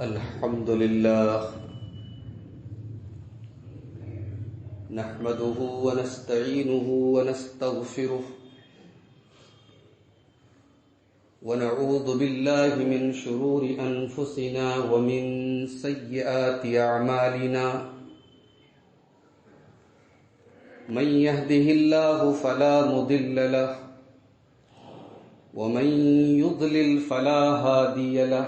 الحمد لله نحمده ونستعينه ونستغفره ونعوذ بالله من شرور أنفسنا ومن سيئات أعمالنا من يهده الله فلا مضل له ومن يضلل فلا هادي له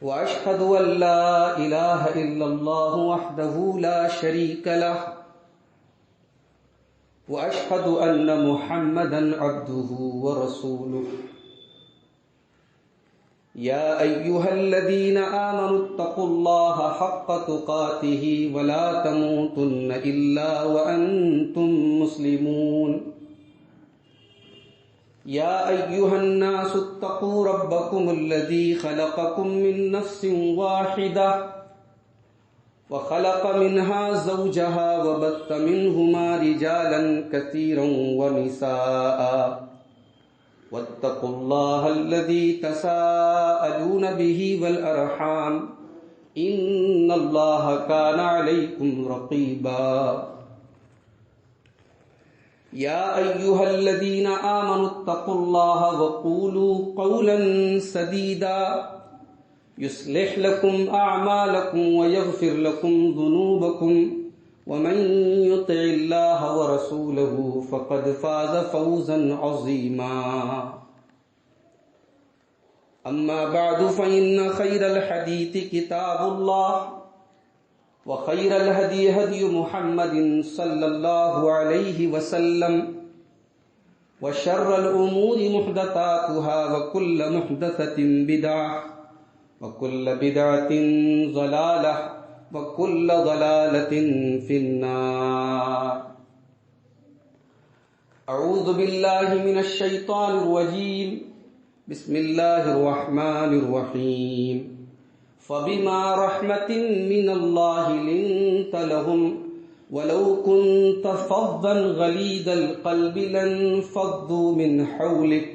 وأشهد أن لا إله إلا الله وحده لا شريك له وأشهد أن محمدا عبده ورسوله يا أيها الذين آمنوا اتقوا الله حق تقاته ولا تموتن إلا وأنتم مسلمون يا أيها الناس اتقوا ربكم الذي خلقكم من نفس واحدة وخلق منها زوجها وبث منهما رجالا كثيرا ونساء واتقوا الله الذي تساءلون به والأرحام إن الله كان عليكم رقيبا يا أيها الذين آمنوا اتقوا الله وقولوا قولا سديدا يصلح لكم أعمالكم ويغفر لكم ذنوبكم ومن يطع الله ورسوله فقد فاز فوزا عظيما أما بعد فإن خير الحديث كتاب الله وخير الهدي هدي محمد صلى الله عليه وسلم وشر الأمور محدثاتها وكل محدثة بدعة وكل بدعة ضلالة وكل ضلالة في النار أعوذ بالله من الشيطان الرجيم بسم الله الرحمن الرحيم فبما رحمة من الله لنت لهم ولو كنت فظا غليظ القلب لانفضوا من حولك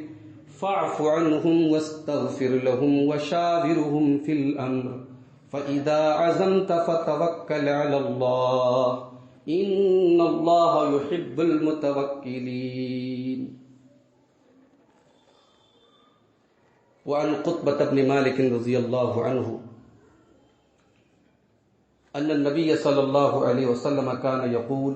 فاعف عنهم واستغفر لهم وشاورهم في الأمر فإذا عزمت فتوكل على الله إن الله يحب المتوكلين. وعن قطبة بن مالك رضي الله عنه أن النبي صلى الله عليه وسلم كان يقول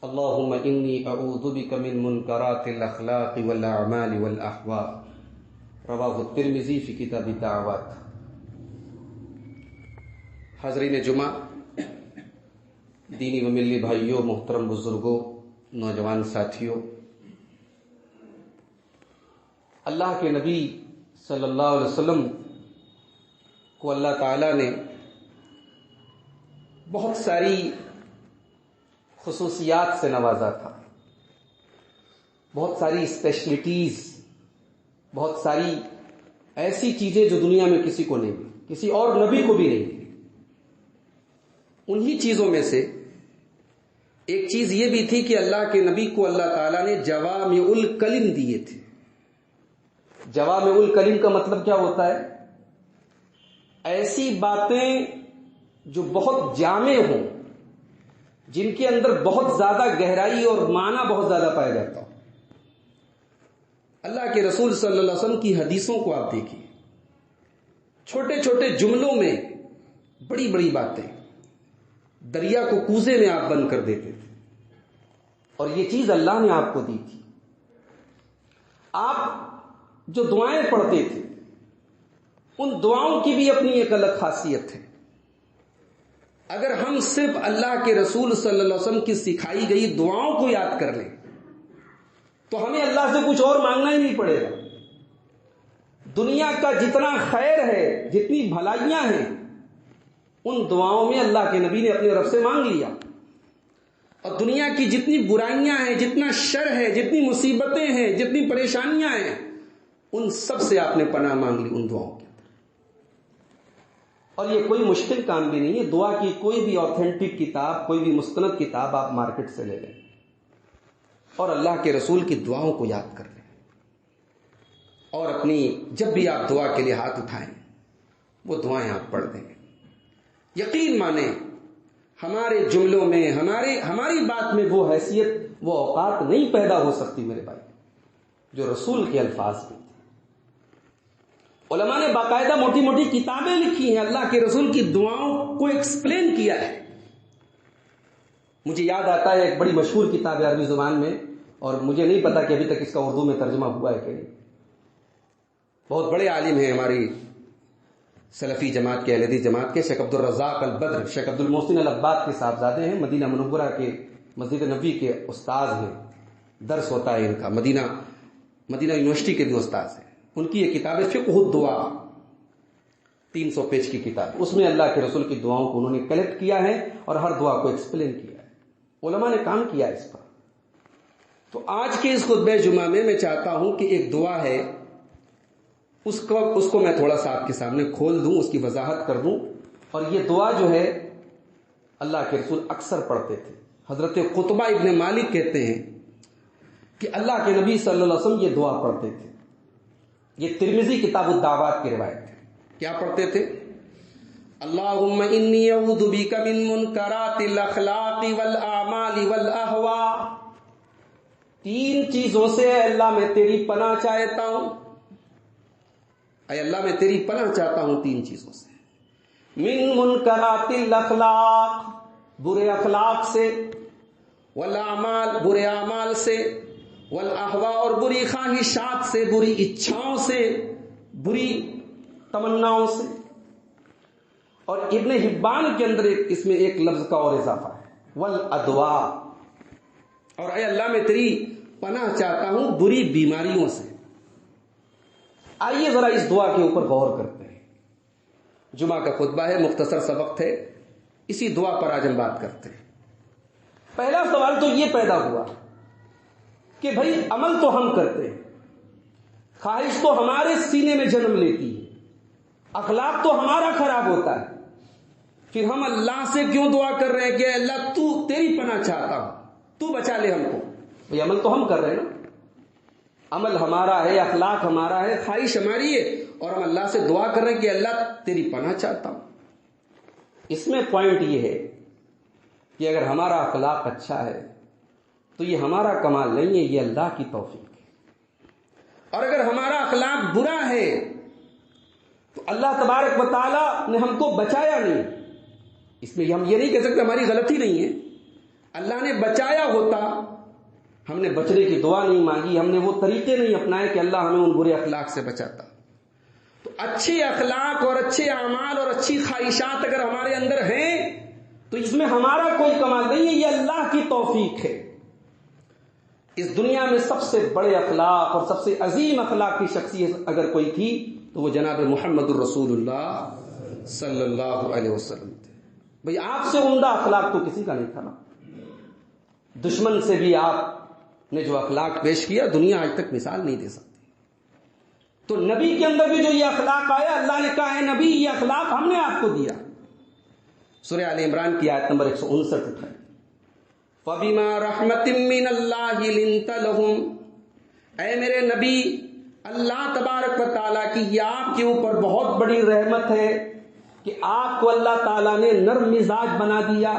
اللهم إني أعوذ بك من منكرات الأخلاق والأعمال والأحوال رواه الترمذي في كتاب الدعوات. حاضرین جمعہ، دینی و ملی بھائیوں، محترم بزرگوں، نوجوان ساتھیوں، اللہ کے نبی صلی اللہ علیہ وسلم کو اللہ تعالیٰ نے بہت ساری خصوصیات سے نوازا تھا، بہت ساری اسپیشلٹیز، بہت ساری ایسی چیزیں جو دنیا میں کسی کو نہیں ملی، کسی اور نبی کو بھی نہیں ملی. انہی چیزوں میں سے ایک چیز یہ بھی تھی کہ اللہ کے نبی کو اللہ تعالیٰ نے جوامع الکلم دیے تھے. جوامع الکلم کا مطلب کیا ہوتا ہے؟ ایسی باتیں جو بہت جامع ہوں، جن کے اندر بہت زیادہ گہرائی اور معنی بہت زیادہ پایا جاتا ہو. اللہ کے رسول صلی اللہ علیہ وسلم کی حدیثوں کو آپ دیکھیے، چھوٹے چھوٹے جملوں میں بڑی بڑی باتیں، دریا کو کوزے میں آپ بند کر دیتے تھے، اور یہ چیز اللہ نے آپ کو دی تھی. آپ جو دعائیں پڑھتے تھے، ان دعاؤں کی بھی اپنی ایک الگ خاصیت ہے. اگر ہم صرف اللہ کے رسول صلی اللہ علیہ وسلم کی سکھائی گئی دعاؤں کو یاد کر لیں تو ہمیں اللہ سے کچھ اور مانگنا ہی نہیں پڑے گا. دنیا کا جتنا خیر ہے، جتنی بھلائیاں ہیں، ان دعاؤں میں اللہ کے نبی نے اپنے رب سے مانگ لیا. اور دنیا کی جتنی برائیاں ہیں، جتنا شر ہے، جتنی مصیبتیں ہیں، جتنی پریشانیاں ہیں، ان سب سے آپ نے پناہ مانگ لی ان دعاؤں کے اندر. اور یہ کوئی مشکل کام بھی نہیں ہے. دعا کی کوئی بھی آتھینٹک کتاب، کوئی بھی مستند کتاب آپ مارکیٹ سے لے لیں اور اللہ کے رسول کی دعاؤں کو یاد کر لیں. اور اپنی جب بھی آپ دعا کے لیے ہاتھ اٹھائیں وہ دعائیں آپ پڑھ دیں. یقین مانیں ہمارے جملوں میں ہماری بات میں وہ حیثیت وہ اوقات نہیں پیدا ہو سکتی میرے بھائی جو رسول کے الفاظ میں تھے. علماء نے باقاعدہ موٹی موٹی کتابیں لکھی ہیں, اللہ کے رسول کی دعاؤں کو ایکسپلین کیا ہے. مجھے یاد آتا ہے ایک بڑی مشہور کتاب ہے عربی زبان میں, اور مجھے نہیں پتا کہ ابھی تک اس کا اردو میں ترجمہ ہوا ہے کہ نہیں. بہت بڑے عالم ہیں ہماری سلفی جماعت کے, اہل حدیث جماعت کے, شیخ عبد الرزاق البدر, شیخ عبد المحسن العباد کے صاحبزادے ہیں, مدینہ منورہ کے مسجد نبوی کے استاذ ہیں, درس ہوتا ہے ان کا, مدینہ یونیورسٹی کے بھی استاذ ہیں. ان کی یہ کتاب ہے فقہ الدعا, 300 پیج کی کتاب. اس میں اللہ کے رسول کی دعاؤں کو انہوں نے کلیکٹ کیا ہے اور ہر دعا کو ایکسپلین کیا ہے. علماء نے کام کیا اس پر. تو آج کے اس خطبہ جمعہ میں چاہتا ہوں کہ ایک دعا ہے اس کو میں تھوڑا سا آپ کے سامنے کھول دوں, اس کی وضاحت کر دوں. اور یہ دعا جو ہے اللہ کے رسول اکثر پڑھتے تھے. حضرت قطبہ ابن مالک کہتے ہیں کہ اللہ کے نبی صلی اللہ علیہ وسلم یہ دعا پڑھتے تھے. یہ ترمذی کتاب الدعوات کی روایت ہے. کیا پڑھتے تھے؟ اللہم انی اعوذ بک من منکرات الاخلاق والاعمال والاہواء. 3 چیزوں سے اے اللہ میں تیری پناہ چاہتا ہوں, اے اللہ میں تیری پناہ چاہتا ہوں 3 چیزوں سے. من منکرات الاخلاق, برے اخلاق سے, والاعمال, برے اعمال سے, والاہواء, اور بری خواہشات سے, بری اچھاؤں سے, بری تمناؤں سے. اور ابن حبان کے اندر اس میں ایک لفظ کا اور اضافہ ہے, والادواء, اور اے اللہ میں تیری پناہ چاہتا ہوں بری بیماریوں سے. آئیے ذرا اس دعا کے اوپر غور کرتے ہیں. جمعہ کا خطبہ ہے, مختصر سا وقت ہے, اسی دعا پر آج ہم بات کرتے ہیں. پہلا سوال تو یہ پیدا ہوا کہ بھائی عمل تو ہم کرتے ہیں, خواہش تو ہمارے سینے میں جنم لیتی ہے, اخلاق تو ہمارا خراب ہوتا ہے, پھر ہم اللہ سے کیوں دعا کر رہے ہیں کہ اللہ تو تیری پناہ چاہتا ہوں, تو بچا لے ہم کو. بھائی عمل تو ہم کر رہے ہیں نا, عمل ہمارا ہے, اخلاق ہمارا ہے, خواہش ہماری ہے, اور ہم اللہ سے دعا کر رہے ہیں کہ اللہ تیری پناہ چاہتا ہوں. اس میں پوائنٹ یہ ہے کہ اگر ہمارا اخلاق اچھا ہے تو یہ ہمارا کمال نہیں ہے, یہ اللہ کی توفیق ہے. اور اگر ہمارا اخلاق برا ہے تو اللہ تبارک و تعالی نے ہم کو بچایا نہیں. اس میں ہم یہ نہیں کہہ سکتے ہماری غلطی نہیں ہے, اللہ نے بچایا ہوتا, ہم نے بچنے کی دعا نہیں مانگی, ہم نے وہ طریقے نہیں اپنائے کہ اللہ ہمیں ان برے اخلاق سے بچاتا. تو اچھے اخلاق اور اچھے اعمال اور اچھی خواہشات اگر ہمارے اندر ہیں تو اس میں ہمارا کوئی کمال نہیں ہے, یہ اللہ کی توفیق ہے. اس دنیا میں سب سے بڑے اخلاق اور سب سے عظیم اخلاق کی شخصیت اگر کوئی تھی تو وہ جناب محمد الرسول اللہ صلی اللہ علیہ وسلم تھے. بھئی آپ سے عمدہ اخلاق تو کسی کا نہیں تھا نا. دشمن سے بھی آپ نے جو اخلاق پیش کیا دنیا آج تک مثال نہیں دے سکتی. تو نبی کے اندر بھی جو یہ اخلاق آیا, اللہ نے کہا ہے نبی یہ اخلاق ہم نے آپ کو دیا. سورہ آل عمران کی آیت نمبر 159 اٹھائیں. فَبِمَا رَحْمَةٍ مِّنَ اللَّهِ لِنْتَ لَهُمْ, اے میرے نبی اللہ تبارک و تعالیٰ کی یہ آپ کے اوپر بہت بڑی رحمت ہے کہ آپ کو اللہ تعالیٰ نے نرم مزاج بنا دیا,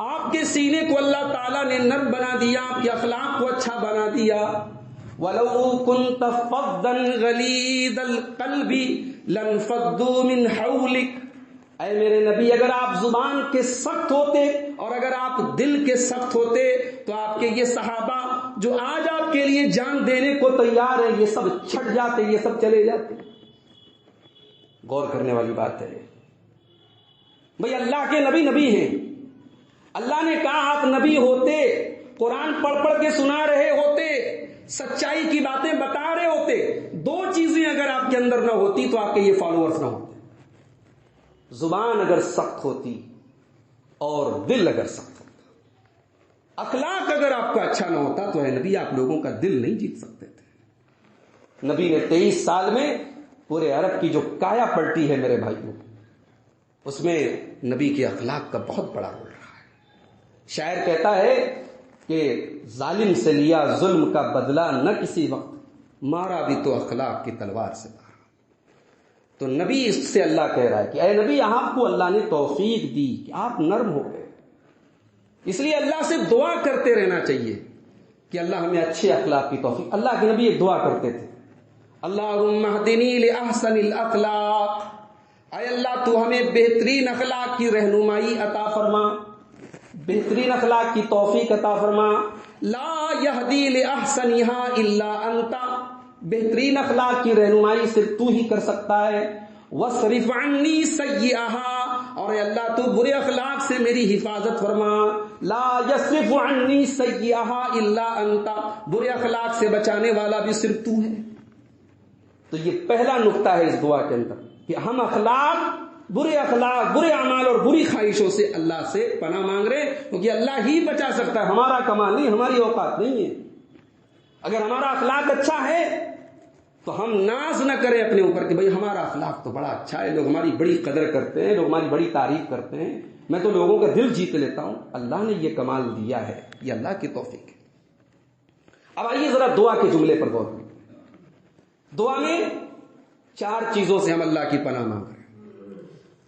آپ کے سینے کو اللہ تعالیٰ نے نرم بنا دیا, آپ کے اخلاق کو اچھا بنا دیا. وَلَوْ كُنْتَ فَظًّا غَلِيظَ الْقَلْبِ لَانفَضُّوا مِنْ حَوْلِكَ, اے میرے نبی اگر آپ زبان کے سخت ہوتے اور اگر آپ دل کے سخت ہوتے تو آپ کے یہ صحابہ جو آج آپ کے لیے جان دینے کو تیار ہیں یہ سب چھٹ جاتے, یہ سب چلے جاتے. غور کرنے والی بات ہے بھئی, اللہ کے نبی نبی ہیں, اللہ نے کہا آپ نبی ہوتے, قرآن پڑھ پڑھ کے سنا رہے ہوتے, سچائی کی باتیں بتا رہے ہوتے, 2 چیزیں اگر آپ کے اندر نہ ہوتی تو آپ کے یہ فالوورز نہ ہوتے. زبان اگر سخت ہوتی اور دل اگر سخت ہوتا, اخلاق اگر آپ کا اچھا نہ ہوتا تو اے نبی آپ لوگوں کا دل نہیں جیت سکتے تھے. نبی نے 23 سال میں پورے عرب کی جو کایا پلٹی ہے میرے بھائیوں, اس میں نبی کے اخلاق کا بہت بڑا رول رہا ہے. شاعر کہتا ہے کہ ظالم سے لیا ظلم کا بدلہ نہ کسی وقت, مارا بھی تو اخلاق کی تلوار سے مارا. تو نبی اس سے اللہ کہہ رہا ہے کہ اے نبی آپ کو اللہ نے توفیق دی کہ آپ نرم ہو گئے. اس لیے اللہ سے دعا کرتے رہنا چاہیے کہ اللہ ہمیں اچھے اخلاق کی توفیق. اللہ کے نبی ایک دعا کرتے تھے, اللہم اہدنی لأحسن الاخلاق, اے اللہ تو ہمیں بہترین اخلاق کی رہنمائی عطا فرما, بہترین اخلاق کی توفیق عطا فرما. لا یہدی لأحسنها الا انت, بہترین اخلاق کی رہنمائی صرف تو ہی کر سکتا ہے. وَاصْرِفْ عَنِّي سَيِّئَهَا, اور اے اللہ تو برے اخلاق سے میری حفاظت فرما. لا يَصْرِفُ عَنِّي سَيِّئَهَا الا انت, برے اخلاق سے بچانے والا بھی صرف تو ہے. تو یہ پہلا نقطہ ہے اس دعا کے اندر کہ ہم برے اعمال اور بری خواہشوں سے اللہ سے پناہ مانگ رہے ہیں, کیونکہ اللہ ہی بچا سکتا ہے, ہمارا کمال نہیں, ہماری اوقات نہیں ہے. اگر ہمارا اخلاق اچھا ہے تو ہم ناز نہ کریں اپنے اوپر کہ بھئی ہمارا اخلاق تو بڑا اچھا ہے, لوگ ہماری بڑی قدر کرتے ہیں, لوگ ہماری بڑی تعریف کرتے ہیں, میں تو لوگوں کا دل جیت لیتا ہوں. اللہ نے یہ کمال دیا ہے, یہ اللہ کی توفیق ہے. اب آئیے ذرا دعا کے جملے پر غور کریں. دعا میں 4 چیزوں سے ہم اللہ کی پناہ مانگ رہے ہیں.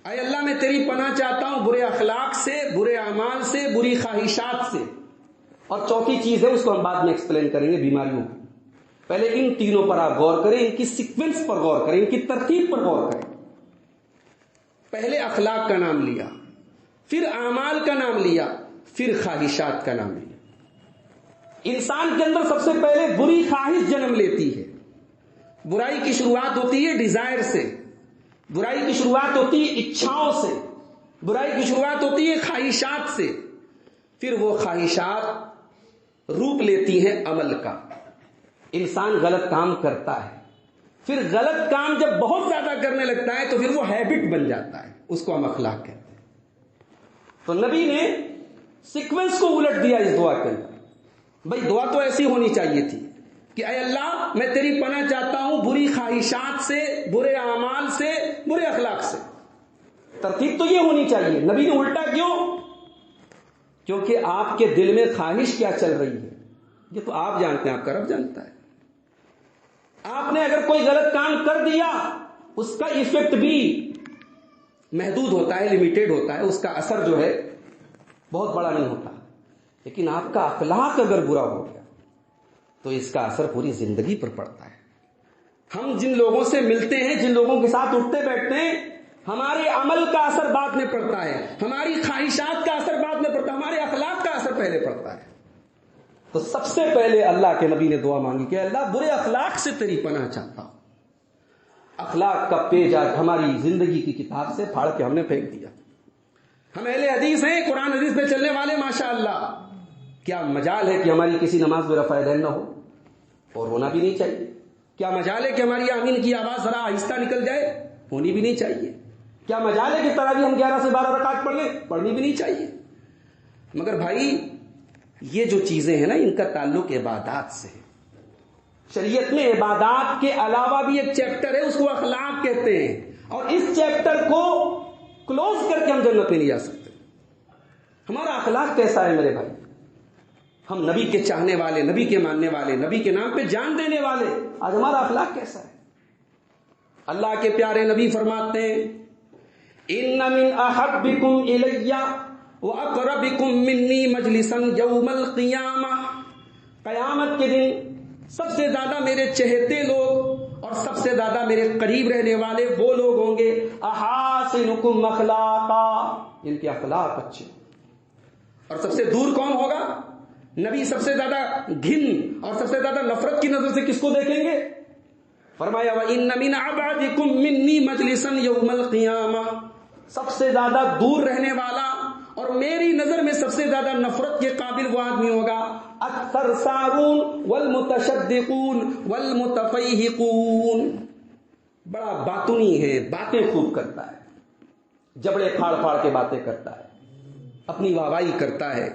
اے اللہ میں تیری پناہ چاہتا ہوں برے اخلاق سے, برے اعمال سے, بری خواہشات سے. اور چوتھی چیز ہے, اس کو ہم بعد میں ایکسپلین کریں گے, بیماریوں کی. پہلے ان تینوں پر آپ غور کریں, ان کی سیکوینس پر غور کریں, ان کی ترتیب پر غور کریں. پہلے اخلاق کا نام لیا, پھر اعمال کا نام لیا, پھر خواہشات کا نام لیا. انسان کے اندر سب سے پہلے بری خواہش جنم لیتی ہے. برائی کی شروعات ہوتی ہے ڈیزائر سے, برائی کی شروعات ہوتی ہے اچھاؤں سے, برائی کی شروعات ہوتی ہے خواہشات سے. پھر وہ خواہشات روپ لیتی ہیں عمل کا. انسان غلط کام کرتا ہے, پھر غلط کام جب بہت زیادہ کرنے لگتا ہے تو پھر وہ ہیبٹ بن جاتا ہے, اس کو ہم اخلاق کہتے ہیں. تو نبی نے سیکوینس کو الٹ دیا اس دعا کے اندر. بھائی دعا تو ایسی ہونی چاہیے تھی کہ اے اللہ میں تیری پناہ چاہتا ہوں بری خواہشات سے, برے اعمال سے, برے اخلاق سے. ترتیب تو یہ ہونی چاہیے. نبی نے الٹا کیوں؟ کیونکہ آپ کے دل میں خواہش کیا چل رہی ہے یہ تو آپ جانتے ہیں, آپ کا رب جانتا ہے. آپ نے اگر کوئی غلط کام کر دیا اس کا ایفیکٹ بھی محدود ہوتا ہے, لیمیٹڈ ہوتا ہے, اس کا اثر جو ہے بہت بڑا نہیں ہوتا. لیکن آپ کا اخلاق اگر برا ہو گیا تو اس کا اثر پوری زندگی پر پڑتا ہے. ہم جن لوگوں سے ملتے ہیں, جن لوگوں کے ساتھ اٹھتے بیٹھتے ہیں, ہمارے عمل کا اثر بعد میں پڑتا ہے, ہماری خواہشات کا اثر بعد میں پڑتا ہے, ہمارے اخلاق کا اثر پہلے پڑتا ہے. تو سب سے پہلے اللہ کے نبی نے دعا مانگی کہ اللہ برے اخلاق سے تیری پناہ چاہتا ہوں. اخلاق کا پیج آج ہماری زندگی کی کتاب سے پھاڑ کے ہم نے پھینک دیا. ہم اہل حدیث ہیں, قرآن حدیث پہ چلنے والے, ماشاءاللہ. کیا مجال ہے کہ ہماری کسی نماز میں رفع دین نہ ہو, اور ہونا بھی نہیں چاہیے. کیا مجال ہے کہ ہماری آمین کی آواز ذرا آہستہ نکل جائے, ہونی بھی نہیں چاہیے. کیا مجال ہے کہ تراویح ہم 11 سے 12 رکعت پڑھ لیں, پڑھنی بھی نہیں چاہیے. مگر بھائی یہ جو چیزیں ہیں نا, ان کا تعلق عبادات سے ہے. شریعت میں عبادات کے علاوہ بھی ایک چیپٹر ہے, اس کو اخلاق کہتے ہیں, اور اس چیپٹر کو کلوز کر کے ہم جنت میں نہیں جا سکتے. ہمارا اخلاق کیسا ہے میرے بھائی؟ ہم نبی کے چاہنے والے, نبی کے ماننے والے, نبی کے نام پہ جان دینے والے, آج ہمارا اخلاق کیسا ہے؟ اللہ کے پیارے نبی فرماتے ہیں ان من احبکم الی وَأَقْرَبِكُم مِّنِّي مَجْلِسًا يَوْمَ الْقِيَامَةِ, قیامت کے دن سب سے زیادہ میرے چہتے لوگ اور سب سے زیادہ میرے قریب رہنے والے وہ لوگ ہوں گے احاسنکم اخلاقا, ان کے اخلاق اچھے. اور سب سے دور کون ہوگا؟ نبی سب سے زیادہ گھن اور سب سے زیادہ نفرت کی نظر سے کس کو دیکھیں گے؟ فرمایا وَإِنَّ مِنْ أَبْعَدِكُم مِّنِّي مَجْلِسًا يَوْمَ الْقِيَامَةِ, سب سے زیادہ دور رہنے والا اور میری نظر میں سب سے زیادہ نفرت کے قابل وہ آدمی ہوگا اکثر سارون والمتشدقون والمتفیہقون, بڑا باطنی ہے, باتیں خوب کرتا ہے, جبڑے پھاڑ پھاڑ کے باتیں کرتا ہے, اپنی واہوائی کرتا ہے.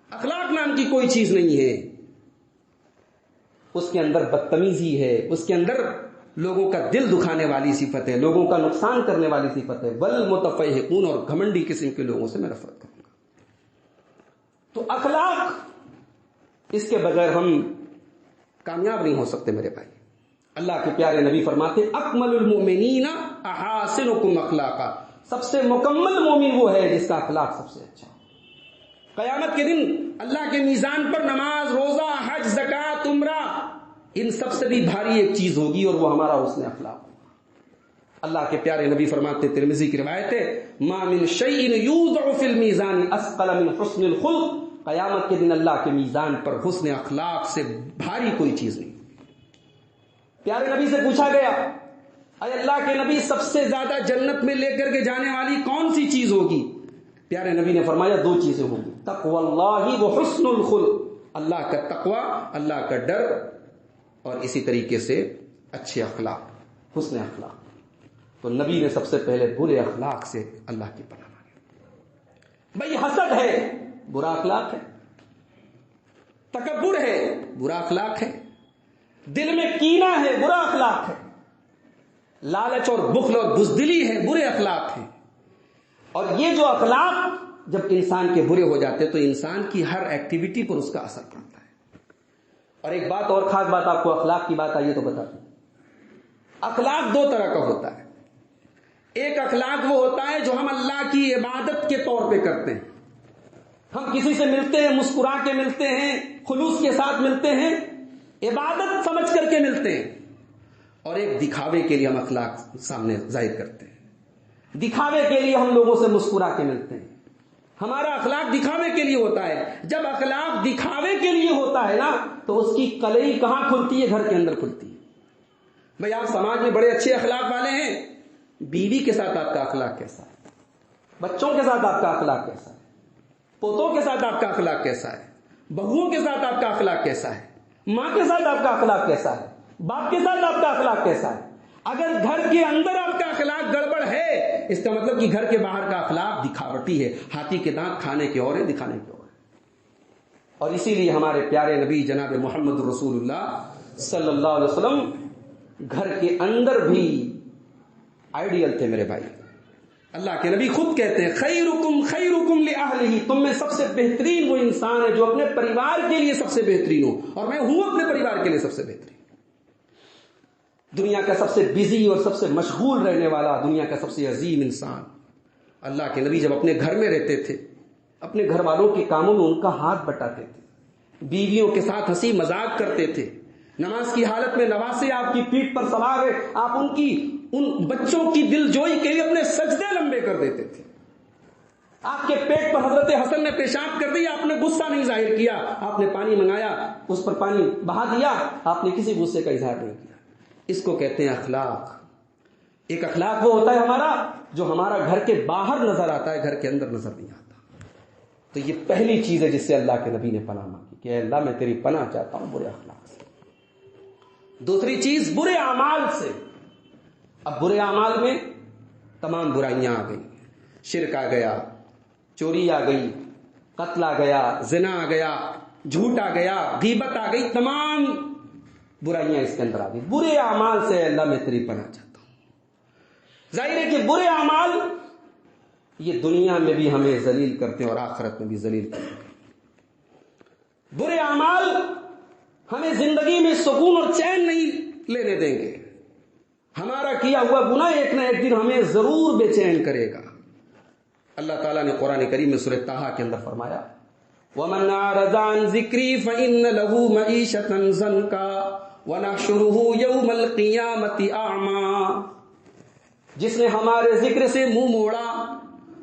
اخلاق نام کی کوئی چیز نہیں ہے. اس کے اندر بدتمیزی ہے, اس کے اندر لوگوں کا دل دکھانے والی صفت ہے, لوگوں کا نقصان کرنے والی صفت ہے. والمتفیہقون, اور گھمنڈی قسم کے لوگوں سے میں نفرت کروں گا. تو اخلاق, اس کے بغیر ہم کامیاب نہیں ہو سکتے میرے بھائی. اللہ کے پیارے نبی فرماتے اکمل المؤمنین احاسنکم اخلاقا، سب سے مکمل مومن وہ ہے جس کا اخلاق سب سے اچھا ہو۔ قیامت کے دن اللہ کے میزان پر نماز، روزہ، حج، زکوٰۃ، عمرہ، ان سب سے بھی بھاری ایک چیز ہوگی اور وہ ہمارا حسن اخلاق ہوگا۔ اللہ کے پیارے نبی فرماتے، ترمذی کی روایت ہے، ما من شیء یوضع فی المیزان اثقل من حسن الخلق، قیامت کے دن اللہ کے میزان پر حسن اخلاق سے بھاری کوئی چیز نہیں۔ پیارے نبی سے پوچھا گیا، اے اللہ کے نبی سب سے زیادہ جنت میں لے کر کے جانے والی کون سی چیز ہوگی؟ پیارے نبی نے فرمایا 2 چیزیں ہوں گی، تقوی اللہ و حسن الخلق، اللہ کا تقوی، اللہ کا ڈر، اور اسی طریقے سے اچھے اخلاق، حسن اخلاق۔ تو نبی نے سب سے پہلے برے اخلاق سے اللہ کی پناہ مانگی۔ بھائی حسد ہے، برا اخلاق ہے، تکبر ہے، برا اخلاق ہے، دل میں کینہ ہے، برا اخلاق ہے، لالچ اور بخل اور بزدلی ہے، برے اخلاق ہیں۔ اور یہ جو اخلاق جب انسان کے برے ہو جاتے تو انسان کی ہر ایکٹیویٹی پر اس کا اثر پڑتا ہے۔ اور ایک بات اور خاص بات، آپ کو اخلاق کی بات آئی ہے تو بتا دوں، اخلاق 2 طرح کا ہوتا ہے۔ ایک اخلاق وہ ہوتا ہے جو ہم اللہ کی عبادت کے طور پہ کرتے ہیں، ہم کسی سے ملتے ہیں، مسکرا کے ملتے ہیں، خلوص کے ساتھ ملتے ہیں، عبادت سمجھ کر کے ملتے ہیں۔ اور ایک دکھاوے کے لیے ہم اخلاق سامنے ظاہر کرتے ہیں، دکھاوے کے لیے ہم لوگوں سے مسکرا کے ملتے ہیں، ہمارا اخلاق دکھاوے کے لیے ہوتا ہے۔ جب اخلاق دکھاوے کے لیے ہوتا ہے نا تو اس کی کلئی کہاں کھلتی ہے؟ گھر کے اندر کھلتی ہے۔ بھئی آپ سماج میں بڑے اچھے اخلاق والے ہیں، بیوی کے ساتھ آپ کا اخلاق کیسا ہے؟ بچوں کے ساتھ آپ کا اخلاق کیسا ہے؟ پوتوں کے ساتھ آپ کا اخلاق کیسا ہے؟ بہوؤں کے ساتھ آپ کا اخلاق کیسا ہے؟ ماں کے ساتھ آپ کا اخلاق کیسا ہے؟ باپ کے ساتھ آپ کا اخلاق کیسا ہے؟ اگر گھر کے اندر آپ کا اخلاق گڑبڑ ہے، اس کا مطلب کہ گھر کے باہر کا اخلاق دکھاوٹی ہے۔ ہاتھی کے دانت کھانے کے اور ہیں، دکھانے کے اور ہیں۔ اور اسی لیے ہمارے پیارے نبی جناب محمد رسول اللہ صلی اللہ علیہ وسلم گھر کے اندر بھی آئیڈیل تھے میرے بھائی۔ اللہ کے نبی خود کہتے ہیں خیرکم خیرکم لأہلہ، تم میں سب سے بہترین وہ انسان ہے جو اپنے پریوار کے لیے سب سے بہترین ہو، اور میں ہوں اپنے پریوار کے لیے سب سے بہترین۔ دنیا کا سب سے بزی اور سب سے مشغول رہنے والا، دنیا کا سب سے عظیم انسان اللہ کے نبی جب اپنے گھر میں رہتے تھے، اپنے گھر والوں کے کاموں میں ان کا ہاتھ بٹاتے تھے، بیویوں کے ساتھ ہنسی مذاق کرتے تھے، نماز کی حالت میں نواسے آپ کی پیٹھ پر سوار ہے، آپ ان بچوں کی دل جوئی کے لیے اپنے سجدے لمبے کر دیتے تھے۔ آپ کے پیٹ پر حضرت حسن نے پیشاب کر دیا، آپ نے غصہ نہیں ظاہر کیا، آپ نے پانی منگایا، اس پر پانی بہا دیا، آپ نے کسی غصے کا اظہار نہیں کیا۔ اس کو کہتے ہیں اخلاق۔ ایک اخلاق وہ ہوتا ہے ہمارا جو ہمارا گھر کے باہر نظر آتا ہے، گھر کے اندر نظر نہیں آتا۔ تو یہ پہلی چیز ہے جس سے اللہ کے نبی نے پناہ مانگی کہ اے اللہ میں تیری پناہ چاہتا ہوں برے اخلاق سے۔ دوسری چیز برے اعمال سے۔ اب برے اعمال میں تمام برائیاں آ گئی، شرک آ گیا، چوری آ گئی، قتل آ گیا، زنا آ گیا، جھوٹ آ گیا، غیبت آ گئی، تمام برائیاں اس کے اندر آ گئی۔ برے اعمال سے اللہ میں تیری پناہ چاہتا ہوں۔ ظاہر ہے کہ برے اعمال یہ دنیا میں بھی ہمیں ذلیل کرتے ہیں اور آخرت میں بھی ذلیل کرتے ہیں۔ برے اعمال ہمیں زندگی میں سکون اور چین نہیں لینے دیں گے، ہمارا کیا ہوا گناہ ایک نہ ایک دن ہمیں ضرور بے چین کرے گا۔ اللہ تعالیٰ نے قرآن کریم میں سورہ طٰہٰ کے اندر فرمایا وَمَنْ أَعْرَضَ عَنْ ذِكْرِي فَإِنَّ لَهُ مَعِيشَةً ضَنْكًا وَنَحْشُرُهُ يَوْمَ الْقِيَامَةِ أَعْمَىٰ، جس نے ہمارے ذکر سے منہ موڑا،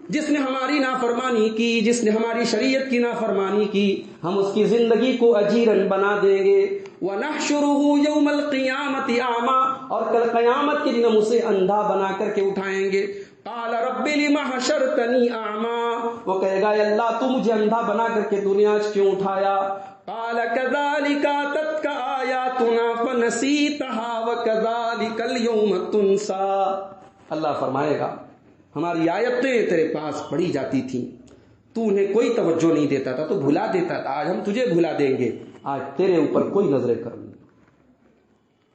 جس نے ہماری نافرمانی کی، جس نے ہماری شریعت کی نافرمانی کی، ہم اس کی زندگی کو اجیرن بنا دیں گے۔ وَنَحْشُرُهُ يَوْمَ الْقِيَامَةِ أَعْمَىٰ، اور کل قیامت کے دن ہم اسے اندھا بنا کر کے اٹھائیں گے۔ قَالَ رَبِّ لِمَ حَشَرْتَنِي أَعْمَىٰ، وہ کہے گا اے اللہ تو مجھے اندھا بنا کر کے دنیا آج کیوں اٹھایا؟ قَالَ كَذَلِكَ أَتَتْكَ آيَاتُنَا فَنَسِيتَهَا وَكَذَلِكَ الْيَوْمَ تُنسَىٰ، اللہ فرمائے گا ہماری آیتیں تیرے پاس پڑھی جاتی تھیں، تو انہیں کوئی توجہ نہیں دیتا تھا، تو بھلا دیتا تھا، آج ہم تجھے بھلا دیں گے، آج تیرے اوپر کوئی نظر کرم نہیں۔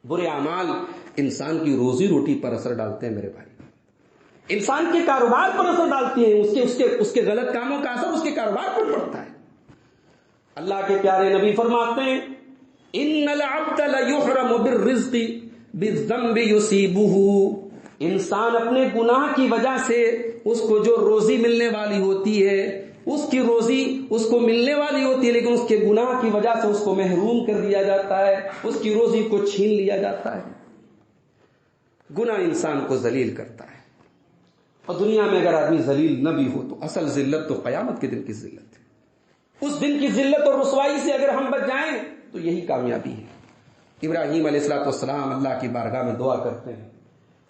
برے اعمال انسان کی روزی روٹی پر اثر ڈالتے ہیں میرے بھائی، انسان کے کاروبار پر اثر ڈالتی ہیں، اس کے غلط کاموں کا اثر اس کے کاروبار پر پڑتا ہے۔ اللہ کے پیارے نبی فرماتے ہیں ان العبد لیحرم بالرزق بالذنب یصیبہ، انسان اپنے گناہ کی وجہ سے اس کو جو روزی ملنے والی ہوتی ہے، اس کی روزی اس کو ملنے والی ہوتی ہے، لیکن اس کے گناہ کی وجہ سے اس کو محروم کر دیا جاتا ہے، اس کی روزی کو چھین لیا جاتا ہے۔ گناہ انسان کو ذلیل کرتا ہے، اور دنیا میں اگر آدمی ذلیل نہ بھی ہو تو اصل ذلت تو قیامت کے دن کی ذلت ہے۔ اس دن کی ذلت اور رسوائی سے اگر ہم بچ جائیں تو یہی کامیابی ہے۔ ابراہیم علیہ السلام اللہ کی بارگاہ میں دعا کرتے ہیں،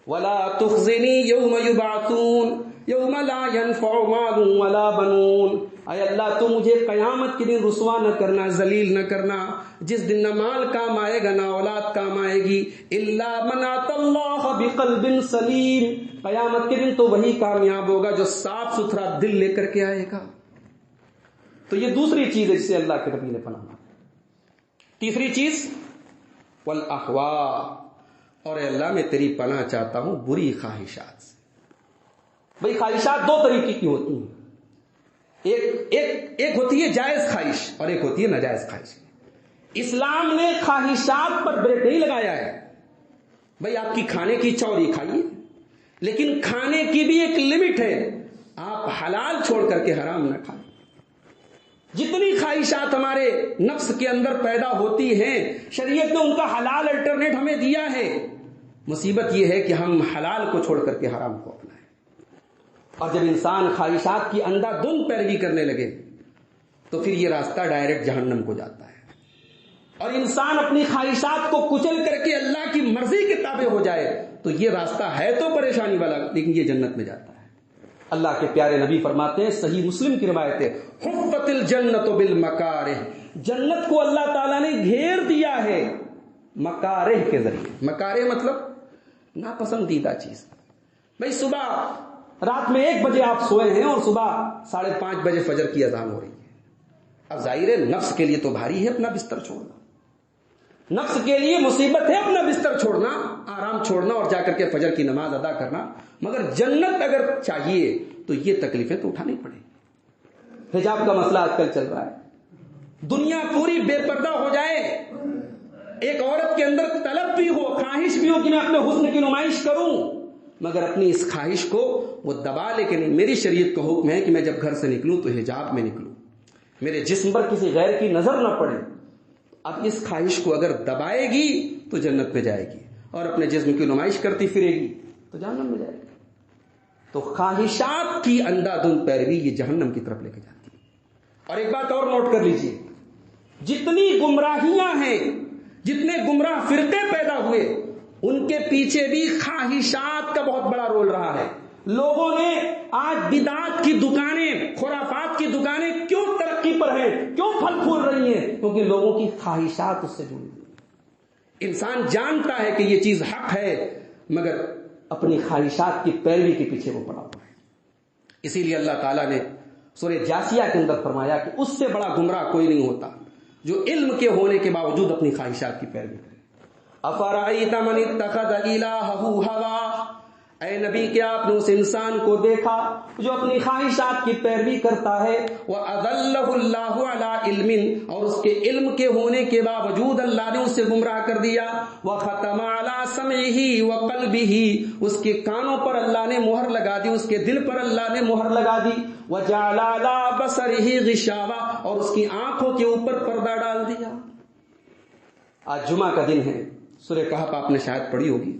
وَلَا تُخْزِنِي يَوْمَ يُبْعَثُونَ يَوْمَ لَا يَنْفَعُ مَالٌ وَلَا بَنُونَ، اے اللہ تو مجھے قیامت کے دن رسوا نہ کرنا، ذلیل نہ کرنا، جس دن نہ مال کام آئے گا نہ اولاد کام آئے گی، اِلَّا مَنْ أَتَى اللَّهَ بِقَلْبٍ سَلِيمٍ، قیامت کے دن تو وہی کامیاب ہوگا جو صاف ستھرا دل لے کر کے آئے گا۔ تو یہ دوسری چیز ہے جسے اللہ کے نبی نے پناہ مانگی۔ تیسری چیز وَالْأَهْوَاءُ، اور اے اللہ میں تیری پناہ چاہتا ہوں بری خواہشات سے۔ بھئی خواہشات دو طریقے کی ہوتی ہیں، ایک ہوتی ہے جائز خواہش اور ایک ہوتی ہے ناجائز خواہش۔ اسلام نے خواہشات پر بریک نہیں لگایا ہے، بھئی آپ کی کھانے کی چوری کھائیے، لیکن کھانے کی بھی ایک لمٹ ہے، آپ حلال چھوڑ کر کے حرام نہ کھائیں۔ جتنی خواہشات ہمارے نفس کے اندر پیدا ہوتی ہیں، شریعت نے ان کا حلال الٹرنیٹ ہمیں دیا ہے۔ مصیبت یہ ہے کہ ہم حلال کو چھوڑ کر کے حرام کو اپنائیں، اور جب انسان خواہشات کی اندھا دھند پیروی کرنے لگے تو پھر یہ راستہ ڈائریکٹ جہنم کو جاتا ہے، اور انسان اپنی خواہشات کو کچل کر کے اللہ کی مرضی کے تابع ہو جائے تو یہ راستہ ہے تو پریشانی والا، لیکن یہ جنت میں جاتا ہے۔ اللہ کے پیارے نبی فرماتے ہیں، صحیح مسلم کی روایت ہے، حفت الجنت بالمکارہ، جنت کو اللہ تعالیٰ نے گھیر دیا ہے مکارہ کے ذریعے۔ مکارہ مطلب ناپسندیدہ چیز۔ بھئی صبح رات میں 1 بجے آپ سوئے ہیں اور صبح 5:30 بجے فجر کی اذان ہو رہی ہے، اب ظاہر ہے نفس کے لیے تو بھاری ہے اپنا بستر چھوڑنا، نفس کے لیے مصیبت ہے اپنا بستر چھوڑنا، آرام چھوڑنا اور جا کر کے فجر کی نماز ادا کرنا، مگر جنت اگر چاہیے تو یہ تکلیفیں تو اٹھانی پڑیں گی۔ حجاب کا مسئلہ آج کل چل رہا ہے، دنیا پوری بے پردہ ہو جائے، ایک عورت کے اندر طلب بھی ہو، خواہش بھی ہو کہ میں اپنے حسن کی نمائش کروں، مگر اپنی اس خواہش کو وہ دبا لے کے نہیں۔ میری شریعت کا حکم ہے کہ میں جب گھر سے نکلوں تو حجاب میں نکلوں، میرے جسم پر کسی غیر کی نظر نہ پڑے۔ اب اس خواہش کو اگر دبائے گی تو جنت میں جائے گی، اور اپنے جسم کی نمائش کرتی پھرے گی تو جہنم میں جائے گی۔ تو خواہشات کی اندھا دھند پیروی یہ جہنم کی طرف لے کے جاتی ہے۔ اور ایک بات اور نوٹ کر لیجئے، جتنی گمراہیاں ہیں، جتنے گمراہ فرقے پیدا ہوئے، ان کے پیچھے بھی خواہشات کا بہت بڑا رول رہا ہے۔ لوگوں نے آج بدعات کی دکانیں، خرافات کی دکانیں کیوں ترقی پر ہیں، کیوں پھل پھول رہی ہیں؟ کیونکہ لوگوں کی خواہشات اس سے جڑی ہوئی ہیں۔ انسان جانتا ہے کہ یہ چیز حق ہے، مگر اپنی خواہشات کی پیروی کے پیچھے وہ پڑا ہوا ہے۔ اسی لیے اللہ تعالیٰ نے سورہ جاسیہ کے اندر فرمایا کہ اس سے بڑا گمراہ کوئی نہیں ہوتا جو علم کے ہونے کے باوجود اپنی خواہشات کی پیروی کرے۔ افرأیت من اتخذ الہہ ہوا، اے نبی کیا آپ نے اس انسان کو دیکھا جو اپنی خواہشات کی پیروی کرتا ہے، وَأَضَلَّهُ اللَّهُ عَلَىٰ عِلْمٍ، اور اس کے علم کے ہونے کے باوجود اللہ نے اسے گمراہ کر دیا، وَخَتَمَ عَلَىٰ سَمْعِهِ وَقَلْبِهِ، اس کے کانوں پر اللہ نے مہر لگا دی، اس کے دل پر اللہ نے مہر لگا دی، وَجَعَلَ عَلَىٰ بَصَرِهِ غِشَاوَةً، اور اس کی آنکھوں کے اوپر پردہ ڈال دیا۔ آج جمعہ کا دن ہے، سورہ کہف آپ نے شاید پڑھی ہوگی،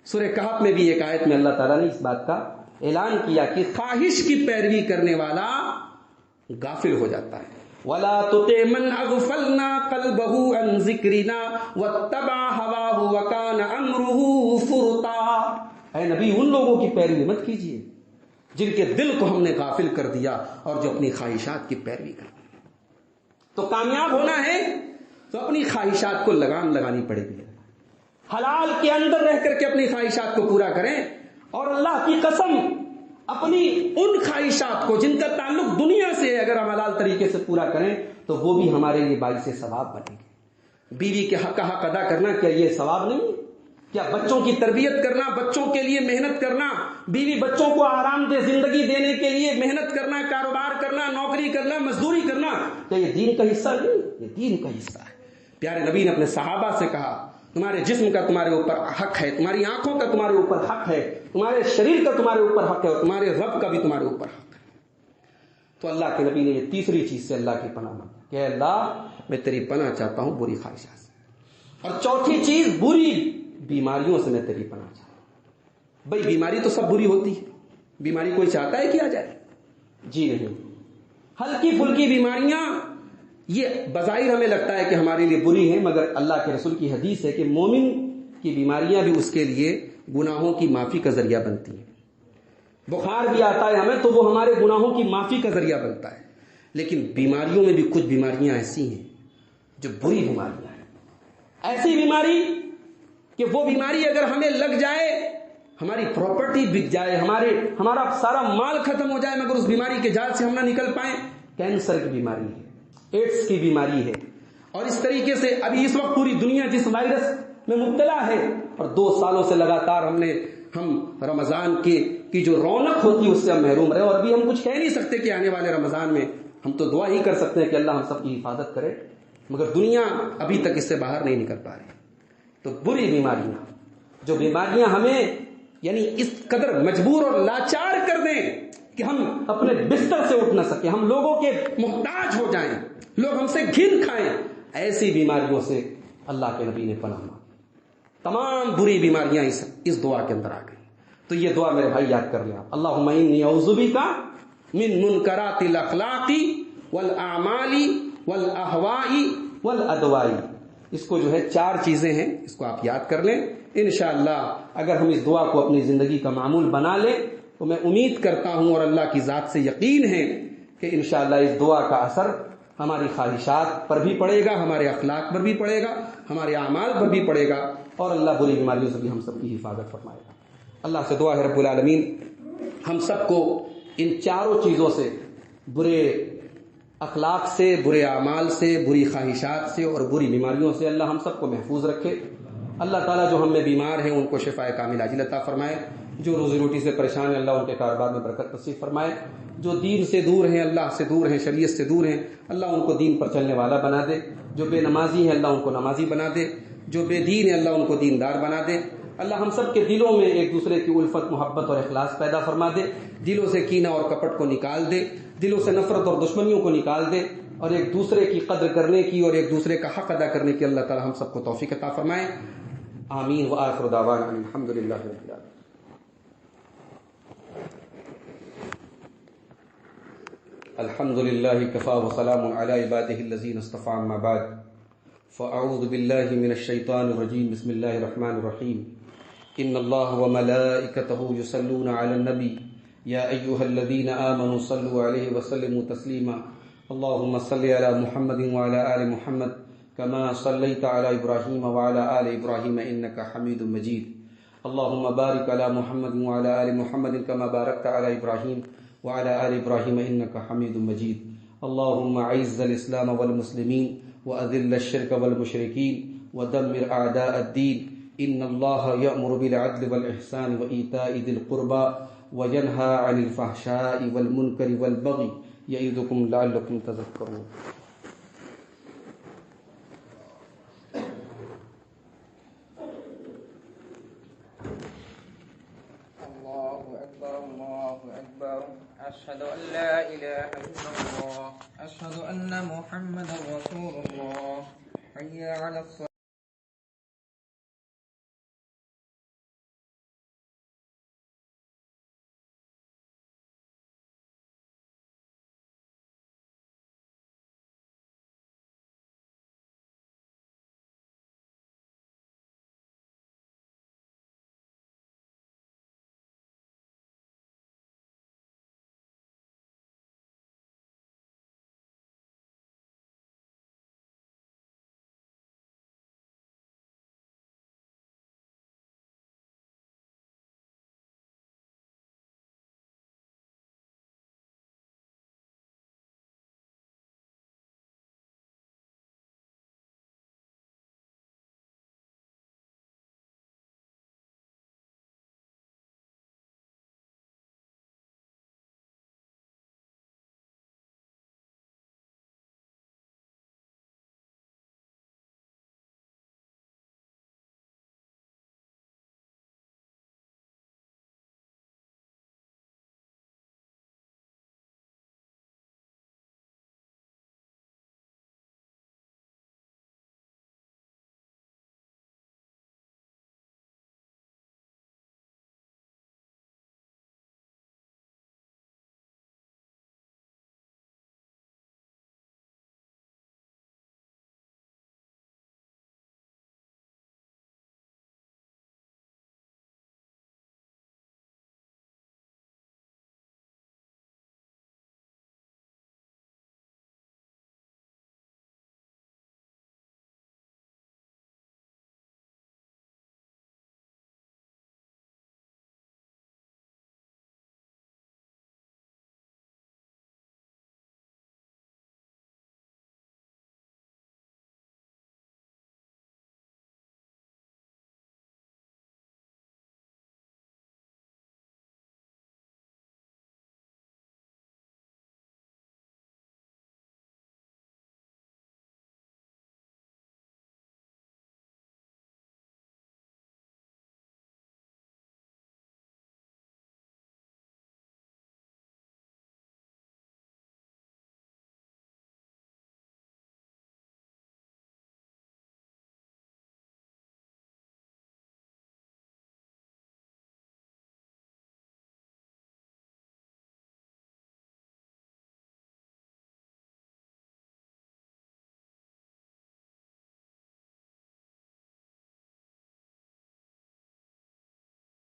سورہ کہف میں بھی ایک آیت میں اللہ تعالیٰ نے اس بات کا اعلان کیا کہ خواہش کی پیروی کرنے والا غافل ہو جاتا ہے۔ وَلَا تُطِعْ مَنْ أَغْفَلْنَا قَلْبَهُ عَنْ ذِكْرِنَا وَاتَّبَعَ هَوَاهُ وَكَانَ أَمْرُهُ فُرُطًا، اے نبی ان لوگوں کی پیروی مت کیجیے جن کے دل کو ہم نے غافل کر دیا اور جو اپنی خواہشات کی پیروی کرتے ہیں۔ تو کامیاب ہونا ہے تو اپنی خواہشات کو لگام لگانی پڑے گی، حلال کے اندر رہ کر کے اپنی خواہشات کو پورا کریں، اور اللہ کی قسم اپنی ان خواہشات کو جن کا تعلق دنیا سے ہے اگر ہم حلال طریقے سے پورا کریں تو وہ بھی ہمارے لیے باعث ثواب بنے گی۔ بیوی کے حق کا حق ادا کرنا کیا یہ ثواب نہیں ہے؟ کیا بچوں کی تربیت کرنا، بچوں کے لیے محنت کرنا، بیوی بچوں کو آرام دہ زندگی دینے کے لیے محنت کرنا، کاروبار کرنا، نوکری کرنا، مزدوری کرنا، کیا یہ دین کا حصہ نہیں؟ یہ دین کا حصہ ہے۔ پیارے نبی نے اپنے صحابہ سے کہا تمہارے جسم کا تمہارے اوپر حق ہے، تمہاری آنکھوں کا تمہارے اوپر حق ہے، تمہارے شریر کا تمہارے اوپر حق ہے، اور تمہارے رب کا بھی تمہارے اوپر حق ہے۔ تو اللہ کے نبی نے یہ تیسری چیز سے اللہ کی پناہ مانگی کہ اللہ میں تیری پناہ چاہتا ہوں بری خواہشات سے، اور چوتھی چیز بری بیماریوں سے میں تیری پناہ چاہتا ہوں۔ بھائی بیماری تو سب بری ہوتی ہے، بیماری کوئی چاہتا ہے کہ آ جائے؟ جی نہیں۔ ہلکی پھلکی بیماریاں یہ بظاہر ہمیں لگتا ہے کہ ہمارے لیے بری ہیں، مگر اللہ کے رسول کی حدیث ہے کہ مومن کی بیماریاں بھی اس کے لیے گناہوں کی معافی کا ذریعہ بنتی ہیں۔ بخار بھی آتا ہے ہمیں تو وہ ہمارے گناہوں کی معافی کا ذریعہ بنتا ہے، لیکن بیماریوں میں بھی کچھ بیماریاں ایسی ہیں جو بری بیماریاں ہیں۔ ایسی بیماری کہ وہ بیماری اگر ہمیں لگ جائے، ہماری پراپرٹی بک جائے، ہمارا سارا مال ختم ہو جائے، مگر اس بیماری کے جال سے ہم نہ نکل پائیں۔ کینسر کی بیماری ہے، ایڈس کی بیماری ہے، اور اس طریقے سے ابھی اس وقت پوری دنیا جس وائرس میں مبتلا ہے، اور 2 سالوں سے لگاتار ہم رمضان کی جو رونق ہوتی ہے اس سے ہم محروم رہے، اور ابھی ہم کچھ کہہ نہیں سکتے کہ آنے والے رمضان میں ہم تو دعا ہی کر سکتے ہیں کہ اللہ ہم سب کی حفاظت کرے، مگر دنیا ابھی تک اس سے باہر نہیں نکل پا رہی۔ تو بری بیماریاں، جو بیماریاں ہمیں یعنی اس قدر مجبور اور لاچار کر دیں کہ ہم اپنے بستر سے اٹھ نہ سکیں، ہم لوگوں کے محتاج ہو جائیں، لوگ ہم سے گھن کھائیں، ایسی بیماریوں سے اللہ کے نبی نے پناہ مانگی۔ تمام بری بیماریاں اس دعا کے اندر آ گئی۔ تو یہ دعا میرے بھائی یاد کر لیں آپ، اللہم انی اعوذ بک من منکرات الاخلاق والاعمال والاہواء والادواء۔ اس کو جو ہے 4 چیزیں ہیں، اس کو آپ یاد کر لیں۔ انشاءاللہ اگر ہم اس دعا کو اپنی زندگی کا معمول بنا لیں تو میں امید کرتا ہوں اور اللہ کی ذات سے یقین ہے کہ انشاءاللہ اس دعا کا اثر ہماری خواہشات پر بھی پڑے گا، ہمارے اخلاق پر بھی پڑے گا، ہمارے اعمال پر بھی پڑے گا، اور اللہ بری بیماریوں سے بھی ہم سب کی حفاظت فرمائے گا۔ اللہ سے دعا ہے رب العالمین ہم سب کو ان 4 چیزوں سے، برے اخلاق سے، برے اعمال سے، بری خواہشات سے اور بری بیماریوں سے اللہ ہم سب کو محفوظ رکھے۔ اللہ تعالیٰ جو ہم میں بیمار ہیں ان کو شفاء کامل عاجل عطا فرمائے، جو روزی روٹی سے پریشان ہیں اللہ ان کے کاروبار میں برکت نصیب فرمائے، جو دین سے دور ہیں، اللہ سے دور ہیں، شریعت سے دور ہیں، اللہ ان کو دین پر چلنے والا بنا دے، جو بے نمازی ہیں اللہ ان کو نمازی بنا دے، جو بے دین ہیں اللہ ان کو دیندار بنا دے۔ اللہ ہم سب کے دلوں میں ایک دوسرے کی الفت، محبت اور اخلاص پیدا فرما دے، دلوں سے کینہ اور کپٹ کو نکال دے، دلوں سے نفرت اور دشمنیوں کو نکال دے، اور ایک دوسرے کی قدر کرنے کی اور ایک دوسرے کا حق ادا کرنے کی اللہ تعالی ہم سب کو توفیق عطا فرمائے۔ آمین وآخر دعوانا الحمدللہ رب العالمین۔ الحمد للہ کفا وسلام علی عبادہ الذین اصطفى، اما بعد فاعوذ باللہ من الشیطان الرجیم، بسم اللہ الرحمن الرحیم۔ ان اللہ وملائکتہ یصلون علی النبی یا ایہا الذین آمنوا صلوا علیہ وسلموا تسلیما۔ اللہم صل علی محمد وعلی آل محمد کما صلیت علی ابراہیم وعلی آل ابراہیم انک حمید مجید۔ اللہم بارک علی محمد وعلی آل محمد کما بارکت علی ابراہیم وعلى آل إبراهيم إنك حميد مجيد۔ اللهم أعز الإسلام والمسلمين وأذل الشرك والمشركين ودمر أعداء الدين۔ إن الله يأمر بالعدل والإحسان وإيتاء ذي القربى وينهى عن الفحشاء والمنكر والبغي يعظكم لعلكم تذكرون۔ أشهد أن لا إله إلا الله، أشهد أن محمدا رسول الله، حي على الصلاة۔